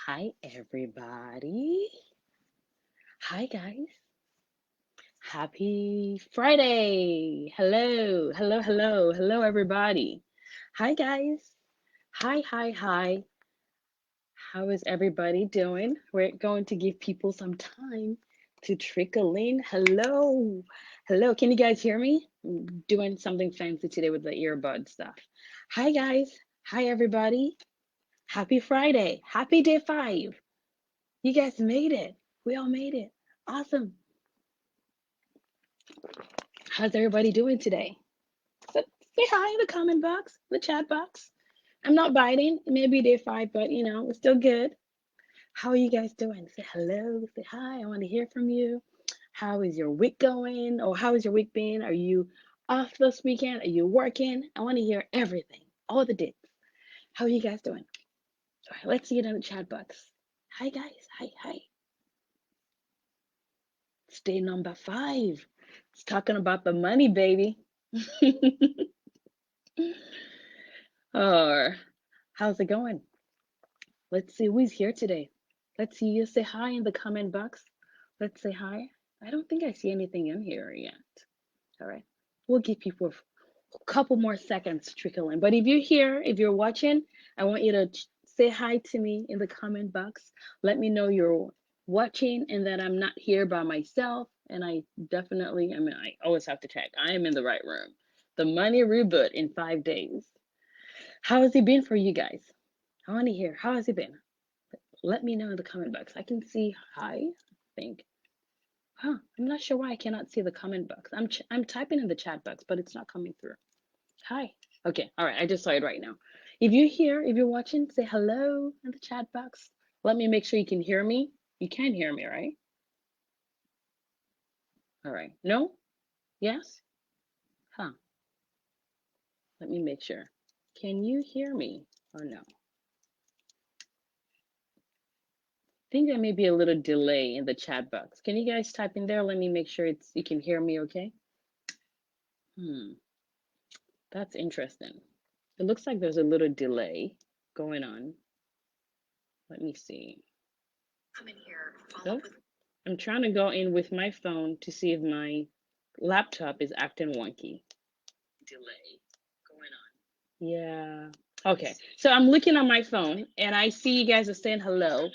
Hi, everybody. Hi, guys. Happy Friday. Hello, hello, hello, hello, everybody. Hi, guys. Hi, hi, hi. How is everybody doing? We're going to give people some time to trickle in. Hello, hello. Can you guys hear me? I'm doing something fancy today with the earbud stuff. Hi, guys. Hi, everybody. Happy Friday. Happy day 5. You guys made it. We all made it. Awesome. How's everybody doing today? So say hi in the comment box, the chat box. I'm not biting. It may be day 5, but it's still good. How are you guys doing? Say hello, say hi. I want to hear from you. How is your week going? Or how has your week been? Are you off this weekend? Are you working? I want to hear everything, all the dips. How are you guys doing? All right, let's see it in the chat box. Hi, guys. Hi, hi. It's day number 5. It's talking about the money, baby. Or how's it going? Let's see who's here today. Let's see you say hi in the comment box. Let's say hi. I don't think I see anything in here yet. All right. We'll give people a couple more seconds to trickle in. But if you're here, if you're watching, I want you to say hi to me in the comment box. Let me know you're watching and that I'm not here by myself. And I definitely, I always have to check. I am in the right room. The Money Reboot in 5 days. How has it been for you guys? I want to hear. How has it been? Let me know in the comment box. I can see hi, I think. Huh, I'm not sure why I cannot see the comment box. I'm typing in the chat box, but it's not coming through. Hi. Okay, all right, I just saw it right now. If you're here, if you're watching, say hello in the chat box. Let me make sure you can hear me. You can hear me, right? All right. No? Yes? Huh. Let me make sure. Can you hear me or no? I think there may be a little delay in the chat box. Can you guys type in there? Let me make sure you can hear me okay? That's interesting. It looks like there's a little delay going on. Let me see. Come in here. Nope. I'm trying to go in with my phone to see if my laptop is acting wonky. Delay going on. Yeah. Okay. So I'm looking on my phone and I see you guys are saying hello.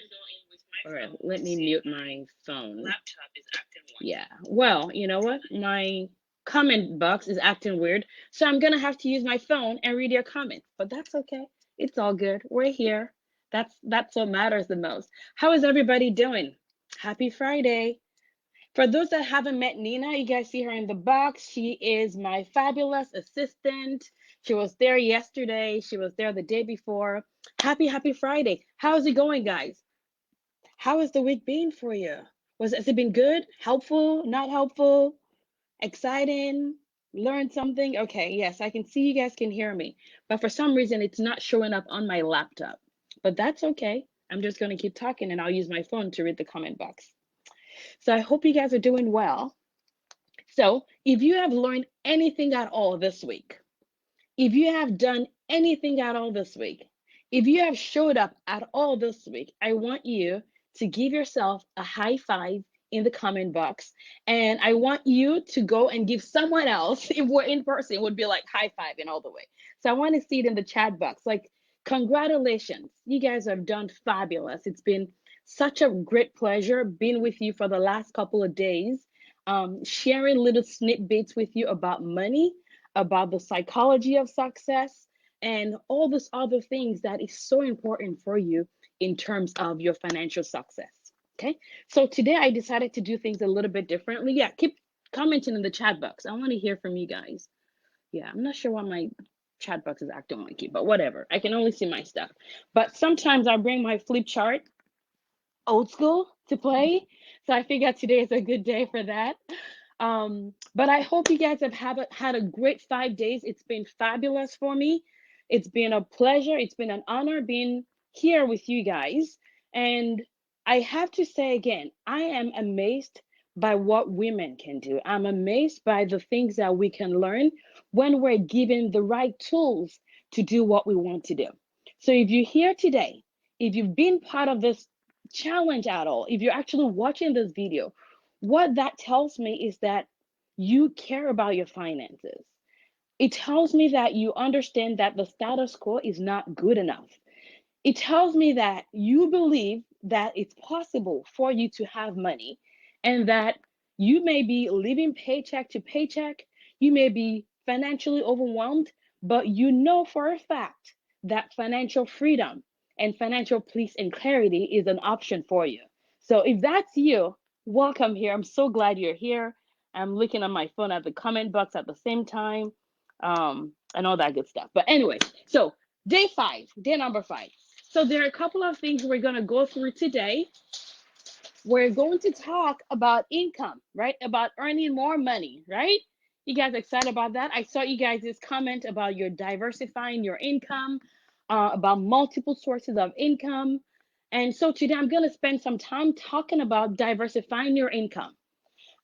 All right. Let me mute my phone. Laptop is acting wonky. Yeah. Well, you know what? My comment box is acting weird. So I'm going to have to use my phone and read your comments. But that's okay. It's all good. We're here. That's what matters the most. How is everybody doing? Happy Friday. For those that haven't met Nina, you guys see her in the box. She is my fabulous assistant. She was there yesterday. She was there the day before. Happy Friday. How's it going, guys? How has the week been for you? Has it been good? Helpful? Not helpful? Exciting? Learned something? Okay, yes, I can see you guys can hear me. But for some reason, it's not showing up on my laptop. But that's okay. I'm just going to keep talking and I'll use my phone to read the comment box. So I hope you guys are doing well. So if you have learned anything at all this week, if you have done anything at all this week, if you have showed up at all this week, I want you to give yourself a high five in the comment box. And I want you to go and give someone else, if we're in person, it would be like high five and all the way. So I want to see it in the chat box. Like, congratulations. You guys have done fabulous. It's been such a great pleasure being with you for the last couple of days, sharing little snippets with you about money, about the psychology of success, and all those other things that is so important for you in terms of your financial success. Okay, so today I decided to do things a little bit differently. Yeah, keep commenting in the chat box. I want to hear from you guys. Yeah, I'm not sure why my chat box is acting wonky, but whatever. I can only see my stuff. But sometimes I bring my flip chart old school to play. So I figured today is a good day for that. But I hope you guys have had a great 5 days. It's been fabulous for me. It's been a pleasure. It's been an honor being here with you guys. And I have to say again, I am amazed by what women can do. I'm amazed by the things that we can learn when we're given the right tools to do what we want to do. So if you're here today, if you've been part of this challenge at all, if you're actually watching this video, what that tells me is that you care about your finances. It tells me that you understand that the status quo is not good enough. It tells me that you believe that it's possible for you to have money and that you may be living paycheck to paycheck, you may be financially overwhelmed, but you know for a fact that financial freedom and financial peace and clarity is an option for you. So if that's you, welcome here. I'm so glad you're here. I'm looking on my phone at the comment box at the same time, and all that good stuff. But anyway, so day number 5. So there are a couple of things we're going to go through today. We're going to talk about income, right? About earning more money, right? You guys excited about that? I saw you guys' comment about your diversifying your income, about multiple sources of income. And so today I'm going to spend some time talking about diversifying your income.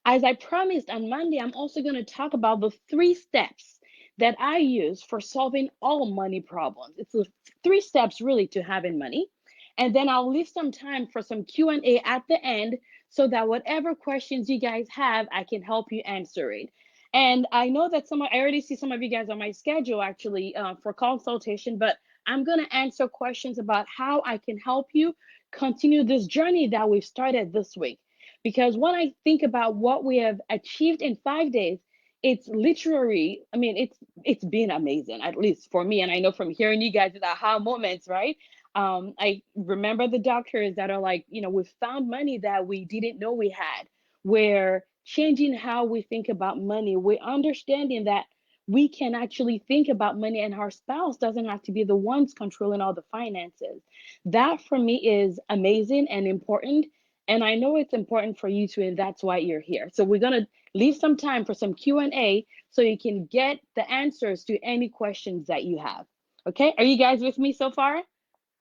As I promised on Monday, I'm also going to talk about the 3 steps that I use for solving all money problems. It's the 3 steps really to having money. And then I'll leave some time for some Q&A at the end so that whatever questions you guys have, I can help you answer it. And I know that I already see some of you guys on my schedule actually for consultation, but I'm going to answer questions about how I can help you continue this journey that we've started this week. Because when I think about what we have achieved in 5 days, it's literally, I mean, it's been amazing, at least for me. And I know from hearing you guys, aha moments, right? I remember the doctors that are like, we found money that we didn't know we had. We're changing how we think about money. We're understanding that we can actually think about money and our spouse doesn't have to be the ones controlling all the finances. That for me is amazing and important. And I know it's important for you too, and that's why you're here. So we're gonna leave some time for some Q&A so you can get the answers to any questions that you have. Okay, are you guys with me so far?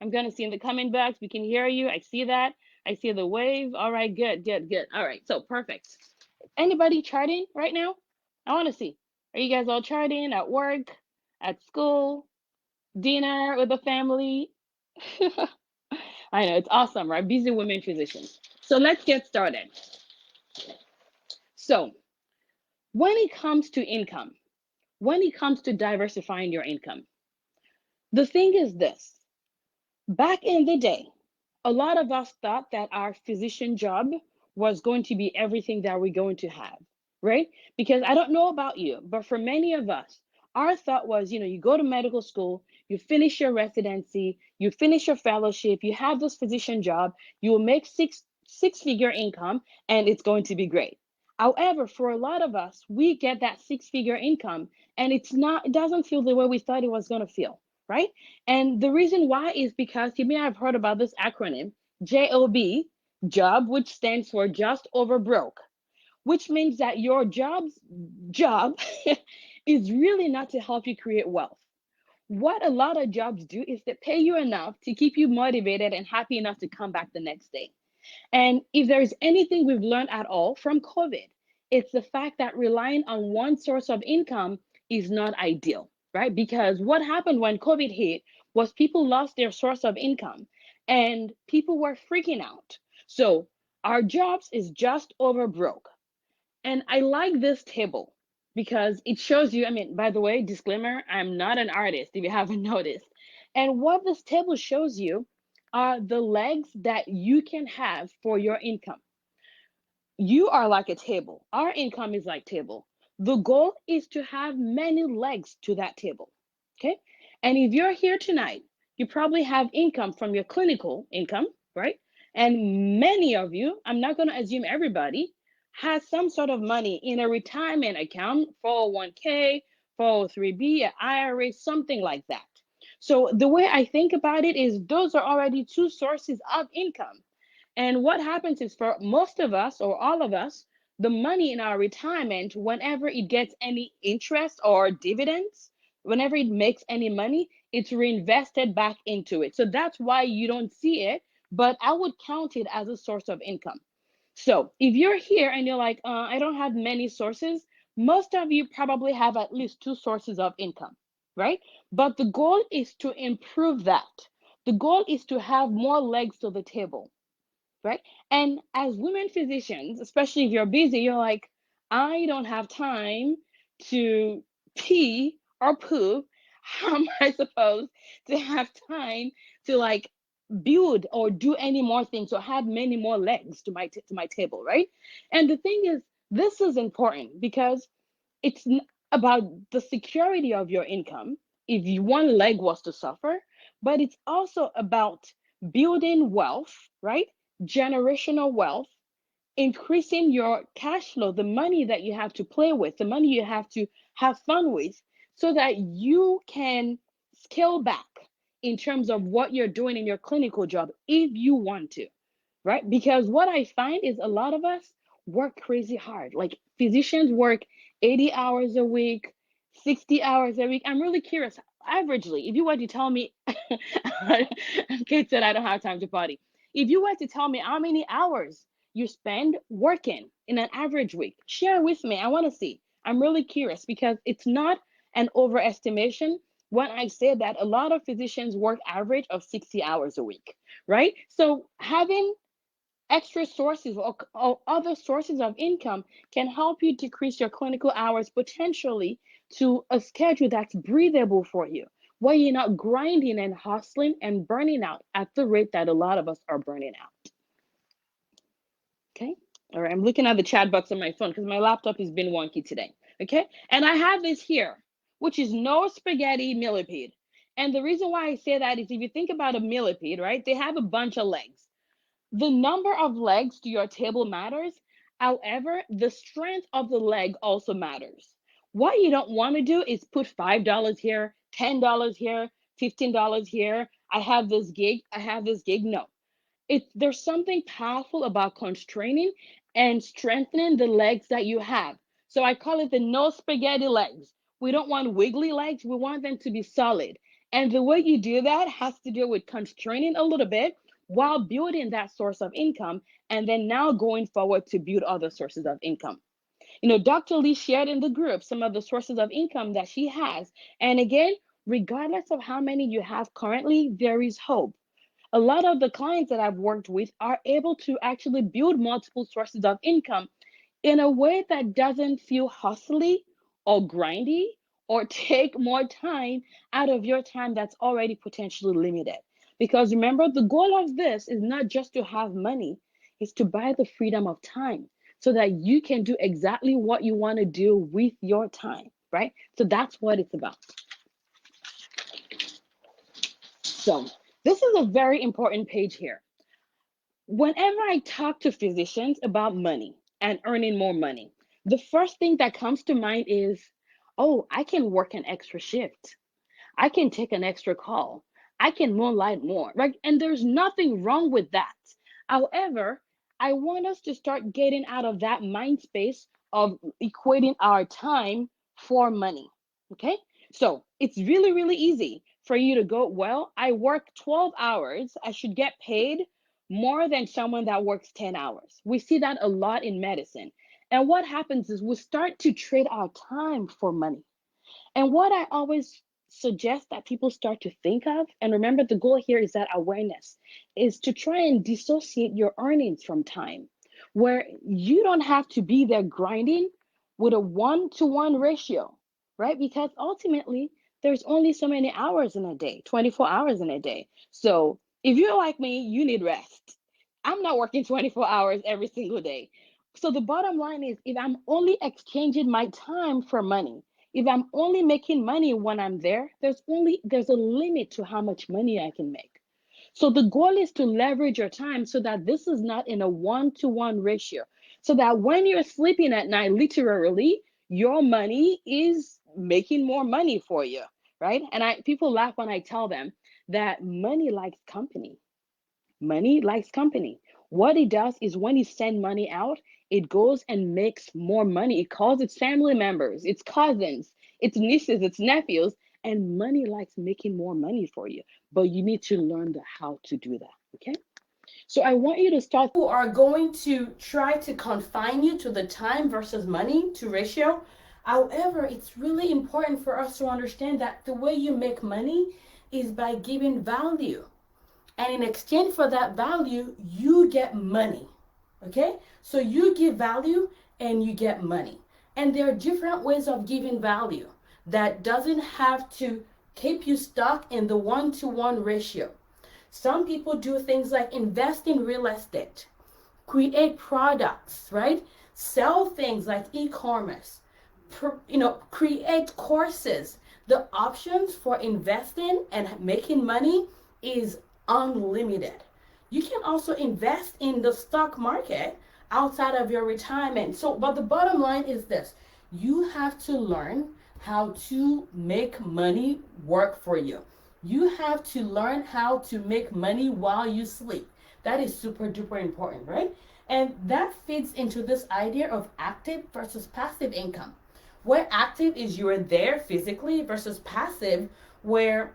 I'm gonna see in the comment box, we can hear you. I see that. I see the wave. All right, good, good, good. All right, so perfect. Anybody charting right now? I wanna see. Are you guys all charting at work, at school, dinner with the family? I know, it's awesome, right? Busy women physicians. So let's get started. So when it comes to income, when it comes to diversifying your income, the thing is this. Back in the day, a lot of us thought that our physician job was going to be everything that we're going to have, right? Because I don't know about you, but for many of us, our thought was, you go to medical school, you finish your residency, you finish your fellowship, you have this physician job, you will make six-figure income, and it's going to be great. However, for a lot of us, we get that six-figure income, and it doesn't feel the way we thought it was going to feel, right? And the reason why is because you may have heard about this acronym, JOB, which stands for just over broke, which means that your job is really not to help you create wealth. What a lot of jobs do is they pay you enough to keep you motivated and happy enough to come back the next day. And if there's anything we've learned at all from COVID, it's the fact that relying on one source of income is not ideal, right? Because what happened when COVID hit was people lost their source of income and people were freaking out. So our jobs is just over broke. And I like this table because it shows you, I mean, by the way, disclaimer, I'm not an artist if you haven't noticed. And what this table shows you are the legs that you can have for your income. You are like a table. Our income is like table. The goal is to have many legs to that table. Okay? And if you're here tonight, you probably have income from your clinical income, right? And many of you, I'm not going to assume everybody, has some sort of money in a retirement account, 401k, 403b, an IRA, something like that. So the way I think about it is those are already 2 sources of income. And what happens is for most of us or all of us, the money in our retirement, whenever it gets any interest or dividends, whenever it makes any money, it's reinvested back into it. So that's why you don't see it, but I would count it as a source of income. So if you're here and you're like, I don't have many sources, most of you probably have at least 2 sources of income, right? But the goal is to improve that. The goal is to have more legs to the table, right? And as women physicians, especially if you're busy, you're like, I don't have time to pee or poop. How am I supposed to have time to like build or do any more things or have many more legs to my table, right? And the thing is, this is important because it's about the security of your income if one leg was to suffer, but it's also about building wealth, right? Generational wealth, increasing your cash flow, the money that you have to play with, the money you have to have fun with, so that you can scale back in terms of what you're doing in your clinical job if you want to, right? Because what I find is a lot of us work crazy hard. Like physicians work 80 hours a week, 60 hours a week. I'm really curious. Averagely, if you were to tell me, Kate said I don't have time to party. If you were to tell me how many hours you spend working in an average week, share with me. I want to see. I'm really curious because it's not an overestimation when I say that a lot of physicians work average of 60 hours a week, right? So having extra sources or other sources of income can help you decrease your clinical hours potentially to a schedule that's breathable for you, where you're not grinding and hustling and burning out at the rate that a lot of us are burning out. Okay. All right. I'm looking at the chat box on my phone because my laptop has been wonky today. Okay. And I have this here, which is no spaghetti millipede. And the reason why I say that is if you think about a millipede, right, they have a bunch of legs. The number of legs to your table matters. However, the strength of the leg also matters. What you don't want to do is put $5 here, $10 here, $15 here. I have this gig. I have this gig. No, there's something powerful about constraining and strengthening the legs that you have. So I call it the no spaghetti legs. We don't want wiggly legs. We want them to be solid. And the way you do that has to do with constraining a little bit while building that source of income, and then now going forward to build other sources of income. Dr. Lee shared in the group some of the sources of income that she has. And again, regardless of how many you have currently, there is hope. A lot of the clients that I've worked with are able to actually build multiple sources of income in a way that doesn't feel hustly or grindy or take more time out of your time that's already potentially limited. Because remember, the goal of this is not just to have money, it's to buy the freedom of time so that you can do exactly what you want to do with your time, right? So that's what it's about. So this is a very important page here. Whenever I talk to physicians about money and earning more money, the first thing that comes to mind is, oh, I can work an extra shift. I can take an extra call. I can moonlight more, right? And there's nothing wrong with that. However, I want us to start getting out of that mind space of equating our time for money. Okay? So it's really, really easy for you to go, well, I work 12 hours. I should get paid more than someone that works 10 hours. We see that a lot in medicine. And what happens is we start to trade our time for money. And what I always suggest that people start to think of, and remember the goal here is that awareness, is to try and dissociate your earnings from time, where you don't have to be there grinding with a 1-to-1 ratio, right? Because ultimately, there's only so many hours in a day, 24 hours in a day. So if you're like me, you need rest. I'm not working 24 hours every single day. So the bottom line is if I'm only exchanging my time for money, if I'm only making money when I'm there, there's a limit to how much money I can make. So the goal is to leverage your time so that this is not in a 1-to-1 ratio. So that when you're sleeping at night, literally, your money is making more money for you, right? And people laugh when I tell them that money likes company. Money likes company. What it does is when you send money out, it goes and makes more money. It calls its family members, its cousins, its nieces, its nephews, and money likes making more money for you. But you need to learn how to do that. Okay? So I want you to start. Who are going to try to confine you to the time versus money to ratio. However, it's really important for us to understand that the way you make money is by giving value. And in exchange for that value, you get money. Okay? So you give value and you get money. And there are different ways of giving value that doesn't have to keep you stuck in the 1-to-1 ratio. Some people do things like invest in real estate, create products, right? Sell things like e-commerce, create courses. The options for investing and making money is unlimited. You can also invest in the stock market outside of your retirement. So, but the bottom line is this: you have to learn how to make money work for you. You have to learn how to make money while you sleep. That is super duper important, right? And that fits into this idea of active versus passive income. Where active is you're there physically versus passive, where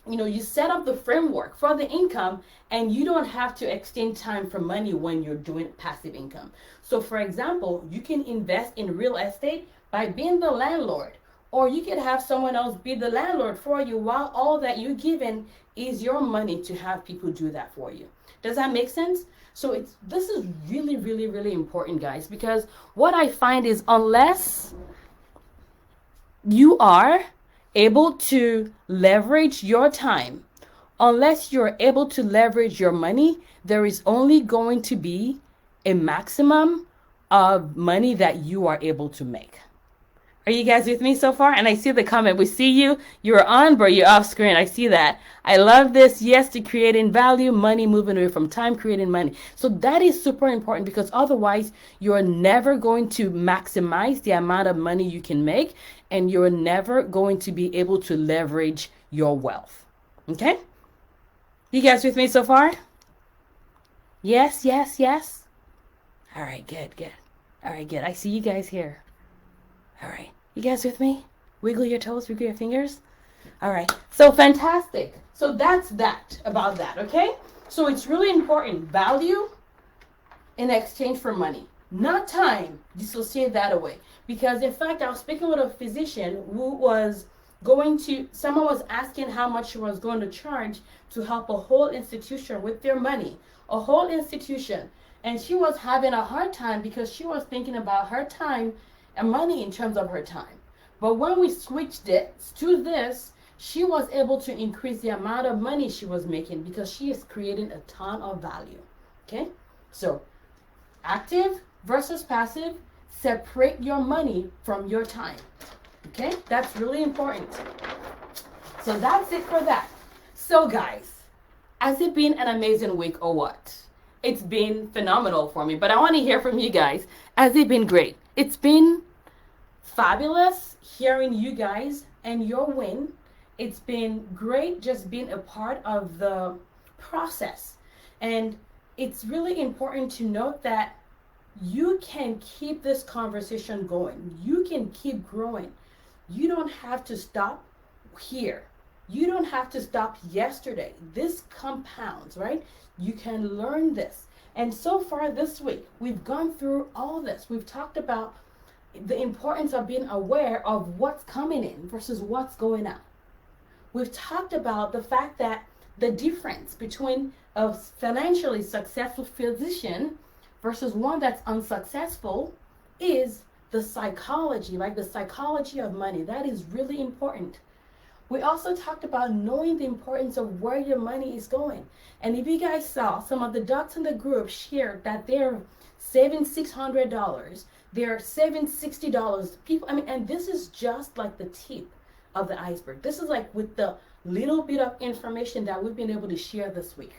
you set up the framework for the income and you don't have to extend time for money when you're doing passive income. So for example, you can invest in real estate by being the landlord, or you could have someone else be the landlord for you while all that you're given is your money to have people do that for you. Does that make sense? So this is really, really, really important, guys, because what I find is unless you are able to leverage your time, unless you're able to leverage your money, there is only going to be a maximum of money that you are able to make. Are you guys with me so far? And I see the comment. We see you. You're on, but you're off screen. I see that. I love this. Yes to creating value, money, moving away from time, creating money. So that is super important, because otherwise you're never going to maximize the amount of money you can make, and you're never going to be able to leverage your wealth. Okay? You guys with me so far? Yes, yes, yes. All right, good, good. All right, good. I see you guys here. All right. You guys with me? Wiggle your toes, wiggle your fingers. All right. So fantastic. So that's that about that, okay? So it's really important. Value in exchange for money, not time. Dissociate that away. Because in fact, I was speaking with a physician who was someone was asking how much she was going to charge to help a whole institution with their money, a whole institution. And she was having a hard time because she was thinking about her time and money in terms of her time. But when we switched it to this, she was able to increase the amount of money she was making because she is creating a ton of value. Okay? So, active versus passive, separate your money from your time. Okay? That's really important. So that's it for that. So guys, has it been an amazing week or what? It's been phenomenal for me, but I want to hear from you guys. Has it been great? It's been fabulous hearing you guys and your win. It's been great just being a part of the process. And it's really important to note that you can keep this conversation going. You can keep growing. You don't have to stop here. You don't have to stop yesterday. This compounds, right? You can learn this. And so far this week, we've gone through all this. We've talked about the importance of being aware of what's coming in versus what's going out. We've talked about the fact that the difference between a financially successful physician versus one that's unsuccessful is the psychology, like the psychology of money. That is really important. We also talked about knowing the importance of where your money is going. And if you guys saw, some of the docs in the group shared that they're saving $600, they're saving $60. People, and this is just like the tip of the iceberg. This is like with the little bit of information that we've been able to share this week.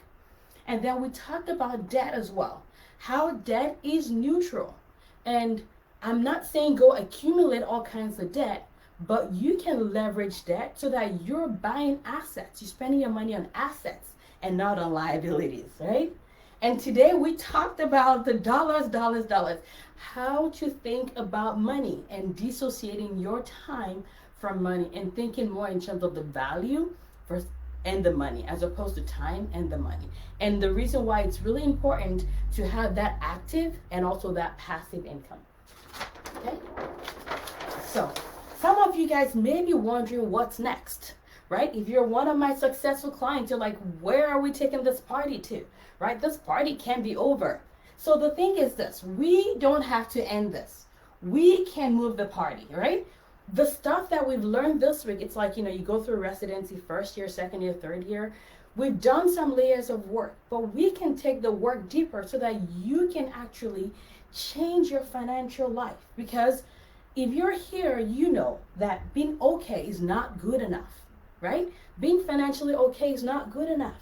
And then we talked about debt as well, how debt is neutral. And I'm not saying go accumulate all kinds of debt, but you can leverage debt so that you're buying assets. You're spending your money on assets and not on liabilities, right? And today we talked about the dollars, how to think about money and dissociating your time from money and thinking more in terms of the value versus and the money as opposed to time and the money. And the reason why it's really important to have that active and also that passive income. Okay? So some of you guys may be wondering what's next, right? If you're one of my successful clients, you're like, where are we taking this party to, right? This party can be over. So the thing is this, we don't have to end this. We can move the party, right? The stuff that we've learned this week, it's like, you go through residency, first year, second year, third year. We've done some layers of work, but we can take the work deeper so that you can actually change your financial life. Because if you're here, you know that being okay is not good enough, right? Being financially okay is not good enough.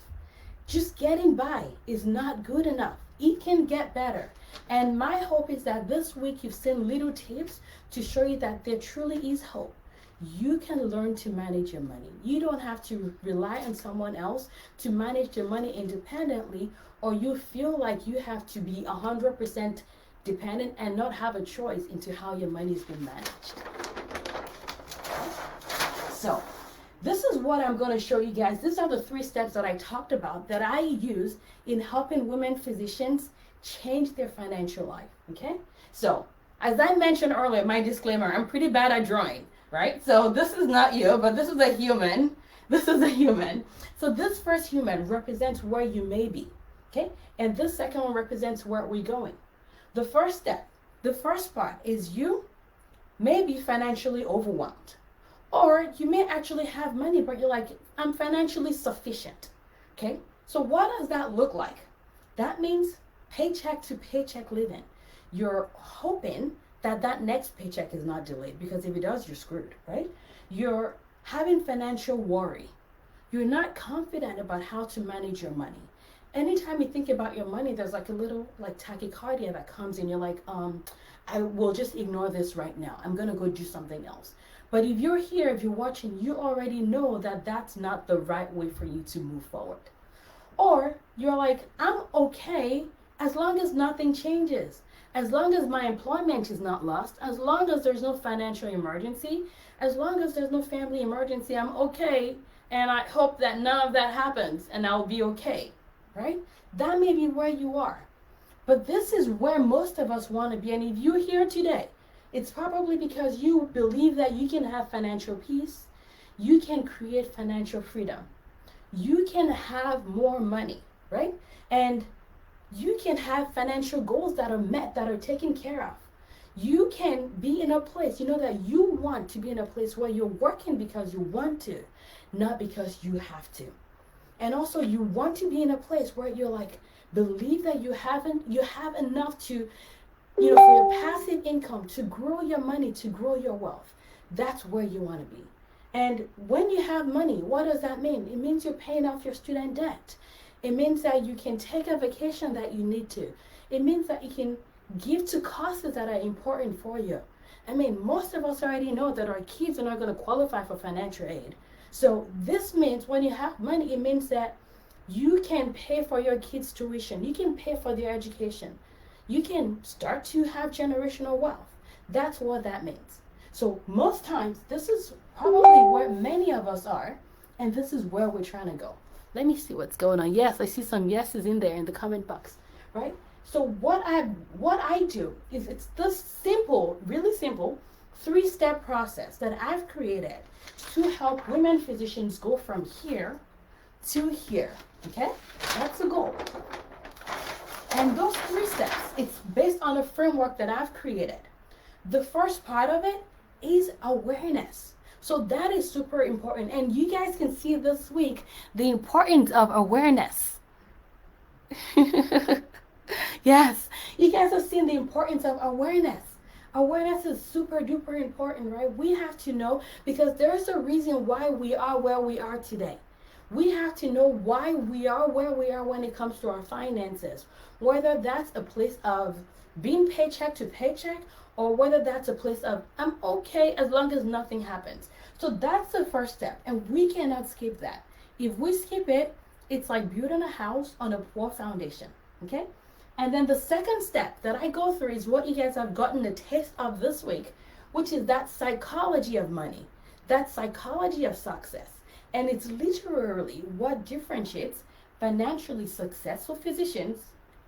Just getting by is not good enough. It can get better. And my hope is that this week you've seen little tips to show you that there truly is hope. You can learn to manage your money. You don't have to rely on someone else to manage your money independently, or you feel like you have to be 100% dependent and not have a choice into how your money is being managed. So this is what I'm going to show you guys. These are the 3 steps that I talked about that I use in helping women physicians change their financial life. Okay, so as I mentioned earlier, my disclaimer, I'm pretty bad at drawing, right? So this is not you, but this is a human. This is a human. So this first human represents where you may be, okay? And this second one represents where we're going. The first step, the first part is you may be financially overwhelmed. Or you may actually have money, but you're like, I'm financially sufficient, okay? So what does that look like? That means paycheck to paycheck living. You're hoping that that next paycheck is not delayed, because if it does, you're screwed, right? You're having financial worry. You're not confident about how to manage your money. Anytime you think about your money, there's like a little like tachycardia that comes in. You're like, I will just ignore this right now. I'm going to go do something else. But if you're here, if you're watching, you already know that that's not the right way for you to move forward. Or you're like, I'm okay as long as nothing changes. As long as my employment is not lost, as long as there's no financial emergency, as long as there's no family emergency, I'm okay. And I hope that none of that happens and I'll be okay, right? That may be where you are. But this is where most of us want to be. And if you're here today, it's probably because you believe that you can have financial peace, you can create financial freedom, you can have more money, right? And you can have financial goals that are met, that are taken care of. You can be in a place, that you want to be in a place where you're working because you want to, not because you have to. And also you want to be in a place where you're like, believe that you have enough to, for your passive income, to grow your money, to grow your wealth. That's where you want to be. And when you have money, what does that mean? It means you're paying off your student debt. It means that you can take a vacation that you need to. It means that you can give to causes that are important for you. I mean, most of us already know that our kids are not going to qualify for financial aid. So this means when you have money, it means that you can pay for your kids' tuition. You can pay for their education. You can start to have generational wealth. That's what that means. So most times, this is probably where many of us are, and this is where we're trying to go. Let me see what's going on. Yes, I see some yeses in there in the comment box, right? So what I do is it's this simple, really simple 3-step process that I've created to help women physicians go from here to here, okay? That's the goal. And those 3 steps, it's based on a framework that I've created. The first part of it is awareness. So that is super important. And you guys can see this week the importance of awareness. Yes, you guys have seen the importance of awareness. Awareness is super duper important, right? We have to know, because there's a reason why we are where we are today. We have to know why we are where we are when it comes to our finances, whether that's a place of being paycheck to paycheck, or whether that's a place of I'm okay as long as nothing happens. So that's the first step, and we cannot skip that. If we skip it, it's like building a house on a poor foundation, okay? And then the second step that I go through is what you guys have gotten a taste of this week, which is that psychology of money, that psychology of success. And it's literally what differentiates financially successful physicians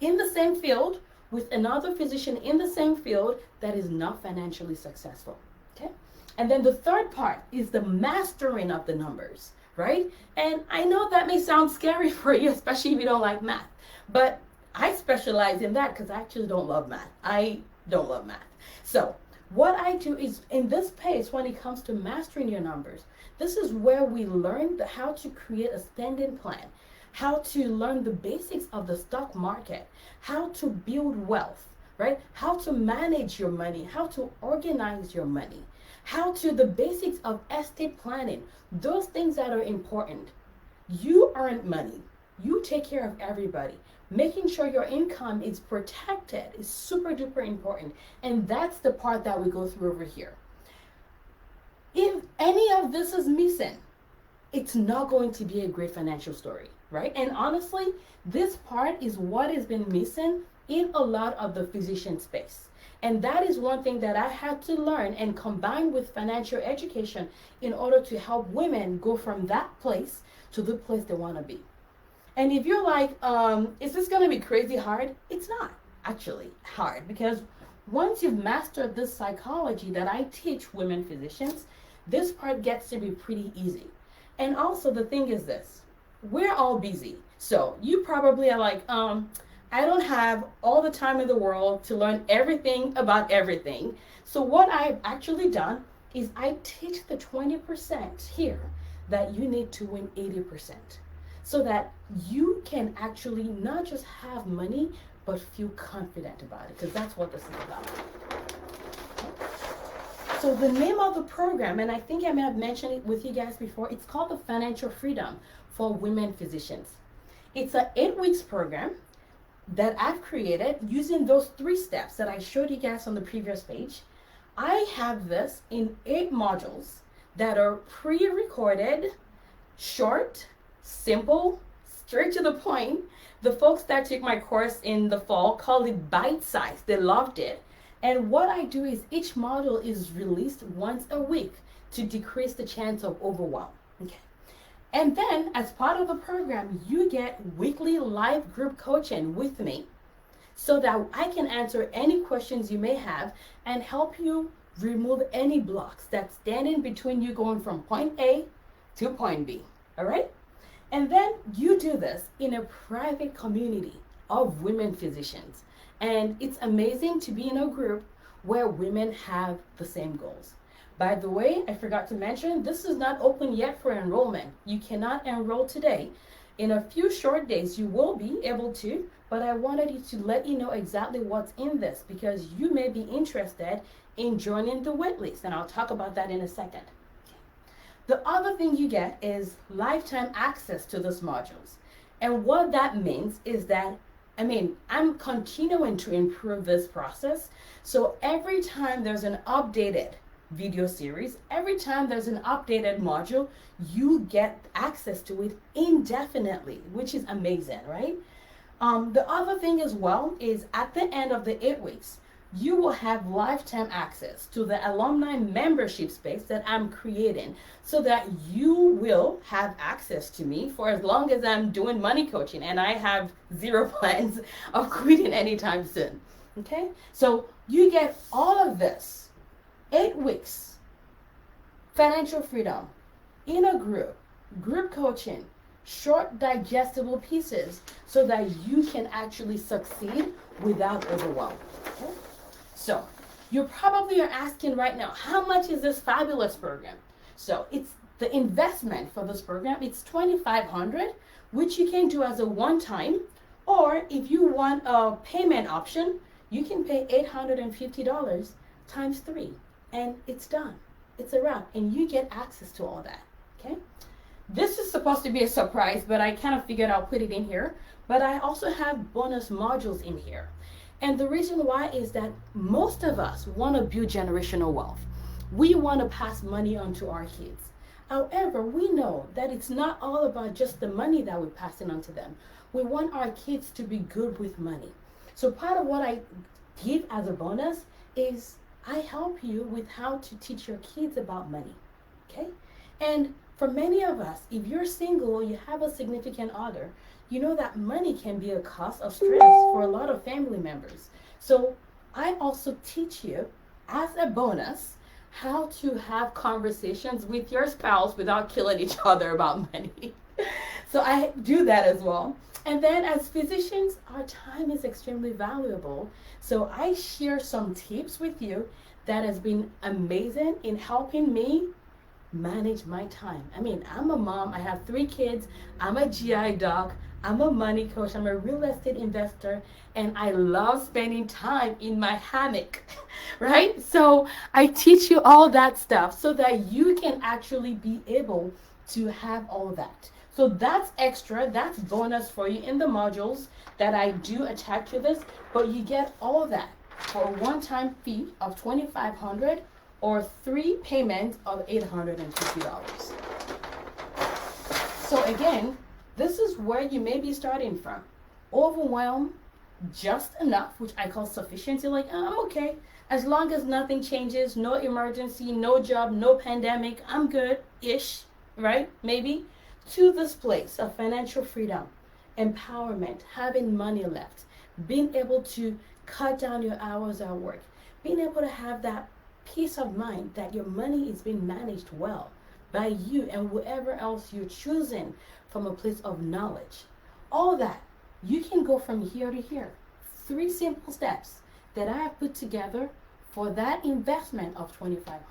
in the same field with another physician in the same field that is not financially successful, okay? And then the third part is the mastering of the numbers, right? And I know that may sound scary for you, especially if you don't like math, but I specialize in that because I actually don't love math. I don't love math. So what I do is in this pace, when it comes to mastering your numbers, this is where we learn how to create a spending plan, how to learn the basics of the stock market, how to build wealth, right? How to manage your money, how to organize your money, how to the basics of estate planning, those things that are important. You earn money. You take care of everybody. Making sure your income is protected is super duper important. And that's the part that we go through over here. If any of this is missing, it's not going to be a great financial story, right? And honestly, this part is what has been missing in a lot of the physician space. And that is one thing that I had to learn and combine with financial education in order to help women go from that place to the place they want to be. And if you're like, is this going to be crazy hard? It's not actually hard, because once you've mastered this psychology that I teach women physicians, this part gets to be pretty easy. And also the thing is this, we're all busy. So you probably are like, I don't have all the time in the world to learn everything about everything. So what I've actually done is I teach the 20% here that you need to win 80%, so that you can actually not just have money, but feel confident about it, because that's what this is about. So the name of the program, and I think I may have mentioned it with you guys before, it's called the Financial Freedom for Women Physicians. It's an 8 weeks program that I've created using those 3 steps that I showed you guys on the previous page. I have this in 8 modules that are pre-recorded, short, simple, straight to the point. The folks that took my course in the fall called it bite-sized. They loved it. And what I do is each module is released once a week to decrease the chance of overwhelm. Okay. And then as part of the program, you get weekly live group coaching with me so that I can answer any questions you may have and help you remove any blocks that's standing between you going from point A to point B. All right? And then you do this in a private community of women physicians. And it's amazing to be in a group where women have the same goals. By the way, I forgot to mention, this is not open yet for enrollment. You cannot enroll today. In a few short days, you will be able to, but I wanted to let you know exactly what's in this, because you may be interested in joining the wait list, and I'll talk about that in a second. The other thing you get is lifetime access to those modules. And what that means is that I'm continuing to improve this process. So every time there's an updated video series, every time there's an updated module, you get access to it indefinitely, which is amazing, right? The other thing as well is at the end of the 8 weeks, you will have lifetime access to the alumni membership space that I'm creating, so that you will have access to me for as long as I'm doing money coaching, and I have zero plans of quitting anytime soon. Okay, so you get all of this, 8 weeks, financial freedom, in a group coaching, short digestible pieces, so that you can actually succeed without overwhelm. Okay? So you probably are asking right now, how much is this fabulous program? So it's the investment for this program. It's $2,500, which you can do as a one-time, or if you want a payment option, you can pay $850 times 3, and it's done. It's a wrap, and you get access to all that. Okay. This is supposed to be a surprise, but I kind of figured I'll put it in here. But I also have bonus modules in here. And the reason why is that most of us want to build generational wealth. We want to pass money on to our kids. However, we know that it's not all about just the money that we're passing on to them. We want our kids to be good with money. So part of what I give as a bonus is I help you with how to teach your kids about money. Okay? And for many of us, if you're single or you have a significant other, you know that money can be a cause of stress for a lot of family members. So I also teach you as a bonus how to have conversations with your spouse without killing each other about money. So I do that as well. And then as physicians, our time is extremely valuable. So I share some tips with you that has been amazing in helping me manage my time. I mean, I'm a mom, I have 3 kids, I'm a GI doc, I'm a money coach, I'm a real estate investor, and I love spending time in my hammock, right? So I teach you all that stuff so that you can actually be able to have all that. So that's extra, that's bonus for you in the modules that I do attach to this, but you get all that for a one-time fee of 2,500 or 3 payments of $850. So again, this is where you may be starting from. Overwhelm, just enough, which I call sufficient. You're like, oh, I'm okay. As long as nothing changes, no emergency, no job, no pandemic, I'm good-ish, right? Maybe. To this place of financial freedom, empowerment, having money left, being able to cut down your hours at work, being able to have that peace of mind that your money is being managed well by you and whoever else you're choosing from a place of knowledge. All that, you can go from here to here. 3 simple steps that I have put together for that investment of 2,500.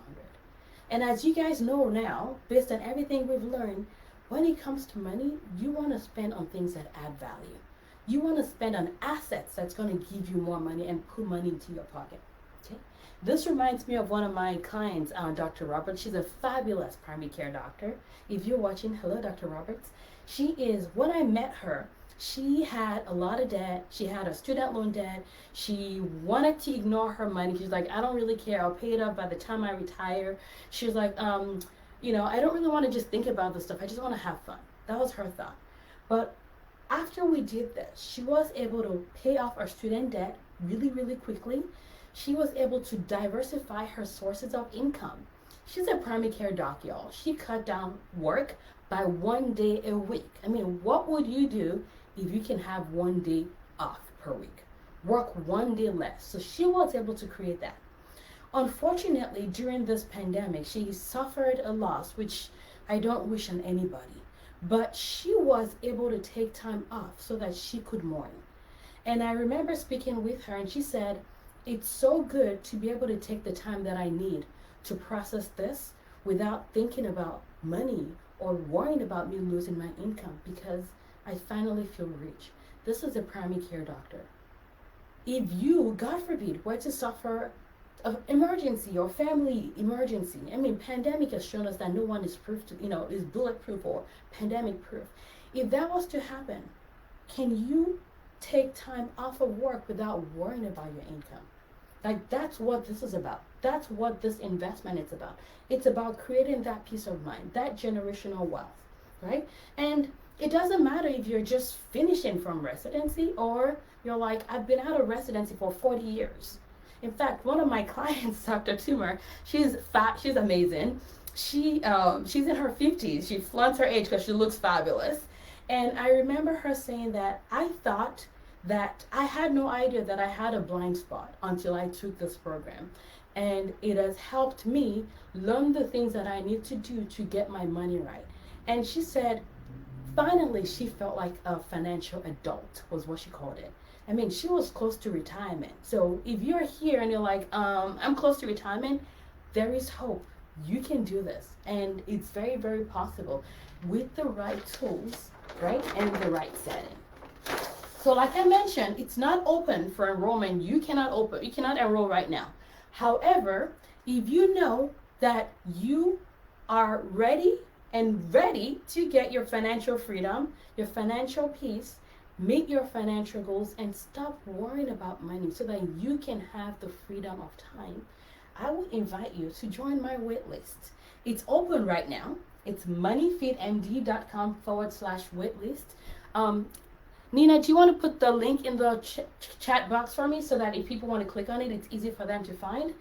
And as you guys know now, based on everything we've learned, when it comes to money, you want to spend on things that add value. You want to spend on assets that's going to give you more money and put money into your pocket. Okay? This reminds me of one of my clients, Dr. Roberts. She's a fabulous primary care doctor. If you're watching, hello, Dr. Roberts. She is, when I met her, she had a lot of debt. She had a student loan debt. She wanted to ignore her money. She's like, I don't really care. I'll pay it off by the time I retire. She was like, I don't really want to just think about this stuff. I just want to have fun. That was her thought. But after we did this, she was able to pay off her student debt really, really quickly. She was able to diversify her sources of income. She's a primary care doc, y'all. She cut down work by 1 day a week. I mean, what would you do if you can have 1 day off per week? Work 1 day less. So she was able to create that. Unfortunately, during this pandemic, she suffered a loss, which I don't wish on anybody. But she was able to take time off so that she could mourn. And I remember speaking with her, and she said, it's so good to be able to take the time that I need to process this without thinking about money or worrying about me losing my income, because I finally feel rich. This is a primary care doctor. If you, God forbid, were to suffer an emergency or family emergency, I mean, pandemic has shown us that no one is proof to, is bulletproof or pandemic proof. If that was to happen, can you take time off of work without worrying about your income? Like, that's what this is about. That's what this investment is about. It's about creating that peace of mind, that generational wealth, right? And it doesn't matter if you're just finishing from residency or you're like, I've been out of residency for 40 years. In fact, one of my clients, Dr. Toomer, she's fat, she's amazing. She's in her 50s. She flaunts her age because she looks fabulous. And I remember her saying that I thought that I had no idea that I had a blind spot until I took this program. And it has helped me learn the things that I need to do to get my money right. And she said, finally, she felt like a financial adult, was what she called it. I mean, she was close to retirement. So if you're here and you're like, I'm close to retirement, there is hope. You can do this. And it's very, very possible with the right tools, right? And the right setting. So like I mentioned, it's not open for enrollment. You cannot enroll right now. However, if you know that you are ready to get your financial freedom, your financial peace, meet your financial goals, and stop worrying about money so that you can have the freedom of time, I would invite you to join my waitlist. It's open right now. It's moneyfitmd.com/waitlist. Nina, do you want to put the link in the chat box for me so that if people want to click on it, it's easy for them to find?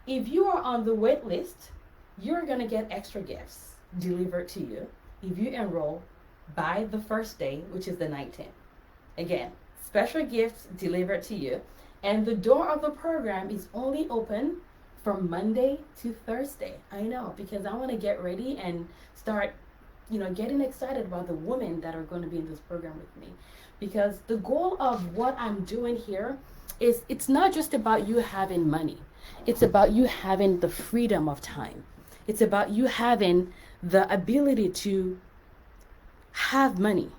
If you are on the wait list, you're going to get extra gifts delivered to you if you enroll by the first day, which is the 19th. Again, special gifts delivered to you. And the door of the program is only open from Monday to Thursday. I know, because I want to get ready and start, getting excited about the women that are going to be in this program with me. Because the goal of what I'm doing here is it's not just about you having money, it's about you having the freedom of time. It's about you having the ability to have money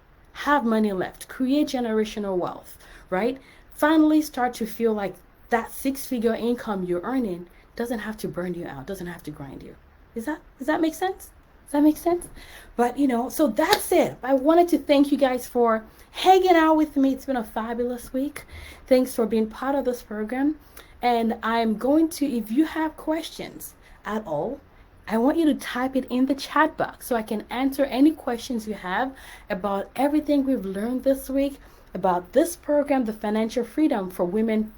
left, create generational wealth, right? Finally start to feel like that six-figure income you're earning doesn't have to burn you out, doesn't have to grind you. Does that make sense? Does that make sense? But so that's it. I wanted to thank you guys for hanging out with me. It's been a fabulous week. Thanks for being part of this program. And I'm going to, if you have questions at all, I want you to type it in the chat box so I can answer any questions you have about everything we've learned this week, about this program, the Financial Freedom for Women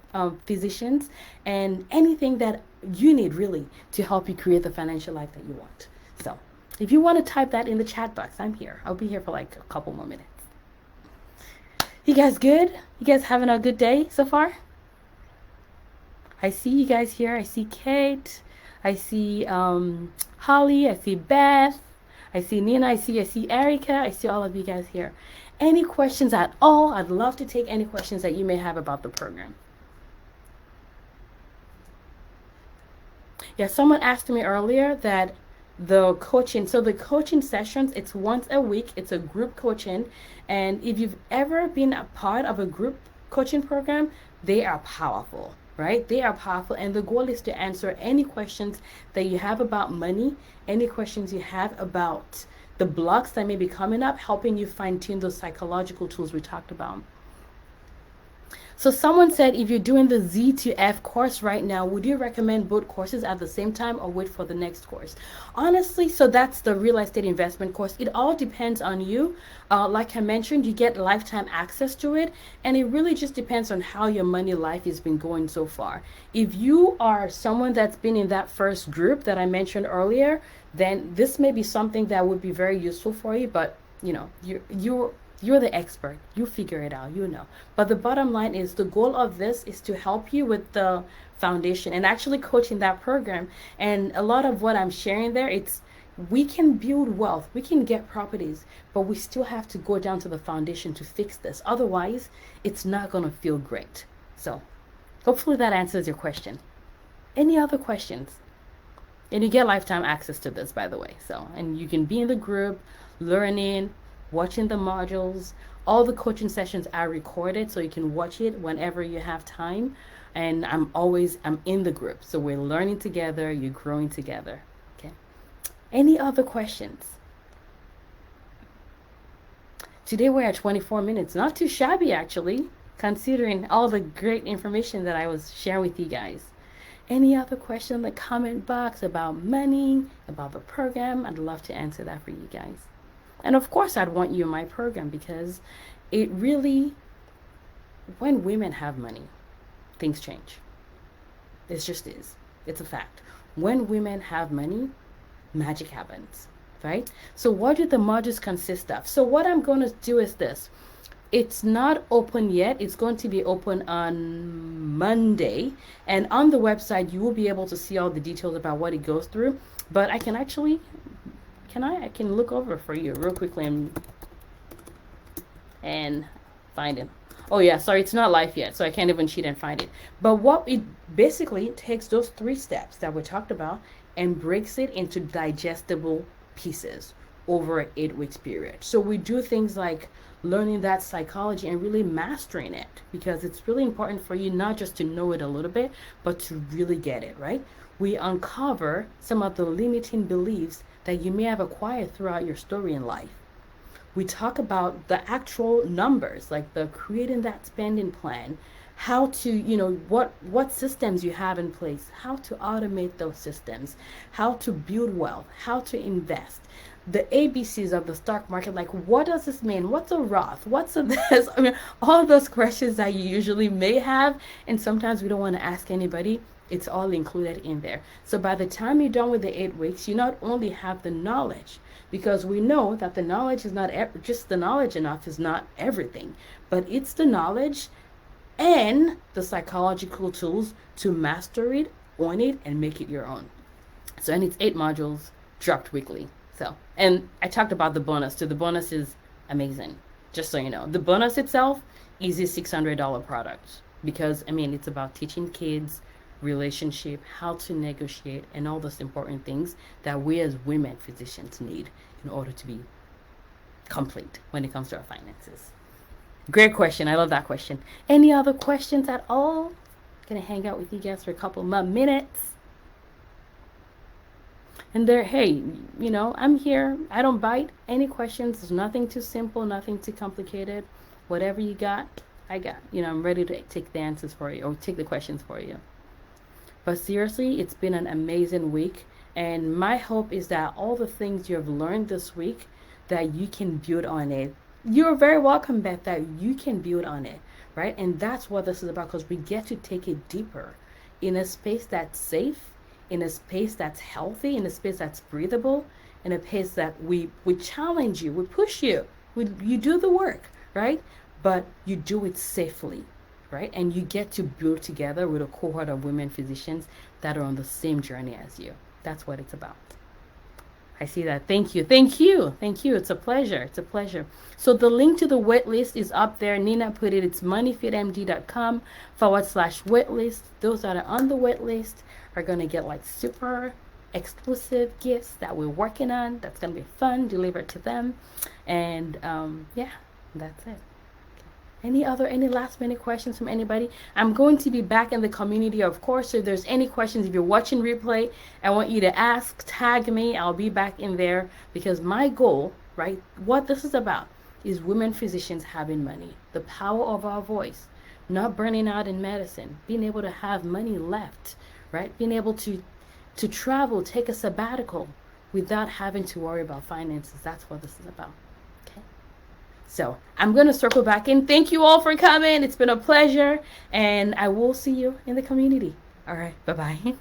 Physicians, and anything that you need really to help you create the financial life that you want. So if you want to type that in the chat box, I'm here. I'll be here for like a couple more minutes. You guys good? You guys having a good day so far? I see you guys here. I see Kate. I see Holly. I see Beth. I see Nina. I see Erica. I see all of you guys here. Any questions at all? I'd love to take any questions that you may have about the program. Yeah, someone asked me earlier that the coaching sessions, it's once a week. It's a group coaching. And if you've ever been a part of a group coaching program, they are powerful. Right? They are powerful, and the goal is to answer any questions that you have about money, any questions you have about the blocks that may be coming up, helping you fine-tune those psychological tools we talked about. So someone said, if you're doing the Z to F course right now, would you recommend both courses at the same time or wait for the next course? Honestly, so that's the real estate investment course. It all depends on you. Like I mentioned, you get lifetime access to it, and it really just depends on how your money life has been going so far. If you are someone that's been in that first group that I mentioned earlier, then this may be something that would be very useful for you, but you're the expert. You figure it out, But the bottom line is the goal of this is to help you with the foundation and actually coaching that program. And a lot of what I'm sharing there, we can build wealth, we can get properties, but we still have to go down to the foundation to fix this. Otherwise, it's not going to feel great. So hopefully that answers your question. Any other questions? And you get lifetime access to this, by the way. And you can be in the group, learning, watching the modules. All the coaching sessions are recorded, so you can watch it whenever you have time. And I'm in the group, so we're learning together, you're growing together. Okay. Any other questions? Today we're at 24 minutes. Not too shabby, actually, considering all the great information that I was sharing with you guys. Any other question in the comment box about money, about the program? I'd love to answer that for you guys. And of course, I'd want you in my program, because it really, when women have money, things change. It just is. It's a fact. When women have money, magic happens, right? So what do the modules consist of? So what I'm going to do is this. It's not open yet. It's going to be open on Monday. And on the website, you will be able to see all the details about what it goes through. But I can actually... I can look over for you real quickly and find it. Oh yeah, sorry, it's not live yet, so I can't even cheat and find it. But what it basically takes those 3 steps that we talked about and breaks it into digestible pieces over an 8-week period. So we do things like learning that psychology and really mastering it, because it's really important for you not just to know it a little bit, but to really get it, right? We uncover some of the limiting beliefs that you may have acquired throughout your story in life. We talk about the actual numbers, like the creating that spending plan, how to, what systems you have in place, how to automate those systems, how to build wealth, how to invest, the ABCs of the stock market, like what does this mean? What's a Roth? What's a this? I mean, all those questions that you usually may have, and sometimes we don't want to ask anybody. It's all included in there. So by the time you're done with the 8 weeks, you not only have the knowledge, because we know that the knowledge is not just the knowledge enough is not everything, but it's the knowledge and the psychological tools to master it own it and make it your own. So, and it's 8 modules dropped weekly. So, and I talked about the bonus too. The bonus is amazing. Just so you know, the bonus itself is a $600 product because I mean it's about teaching kids relationship, how to negotiate, and all those important things that we as women physicians need in order to be complete when it comes to our finances. Great question. I love that question. Any other questions at all? Gonna hang out with you guys for a couple more minutes. And there, hey, I'm here. I don't bite. Any questions? There's nothing too simple, nothing too complicated. Whatever you got, I got. I'm ready to take the answers for you or take the questions for you. But seriously, it's been an amazing week. And my hope is that all the things you have learned this week, that you can build on it. You're very welcome, Beth, that you can build on it, right? And that's what this is about, because we get to take it deeper in a space that's safe, in a space that's healthy, in a space that's breathable, in a space that we challenge you, we push you, you do the work, right? But you do it safely, right? And you get to build together with a cohort of women physicians that are on the same journey as you. That's what it's about. I see that. Thank you. Thank you. Thank you. It's a pleasure. It's a pleasure. So the link to the wait list is up there. Nina put it. It's moneyfitmd.com/wait list. Those that are on the wait list are going to get like super exclusive gifts that we're working on. That's going to be fun, delivered to them. And yeah, that's it. Any last minute questions from anybody? I'm going to be back in the community, of course. So if there's any questions, if you're watching replay, I want you to ask, tag me. I'll be back in there because my goal, right, what this is about is women physicians having money, the power of our voice, not burning out in medicine, being able to have money left, right? Being able to travel, take a sabbatical without having to worry about finances. That's what this is about. So I'm going to circle back in. Thank you all for coming. It's been a pleasure. And I will see you in the community. All right. Bye-bye.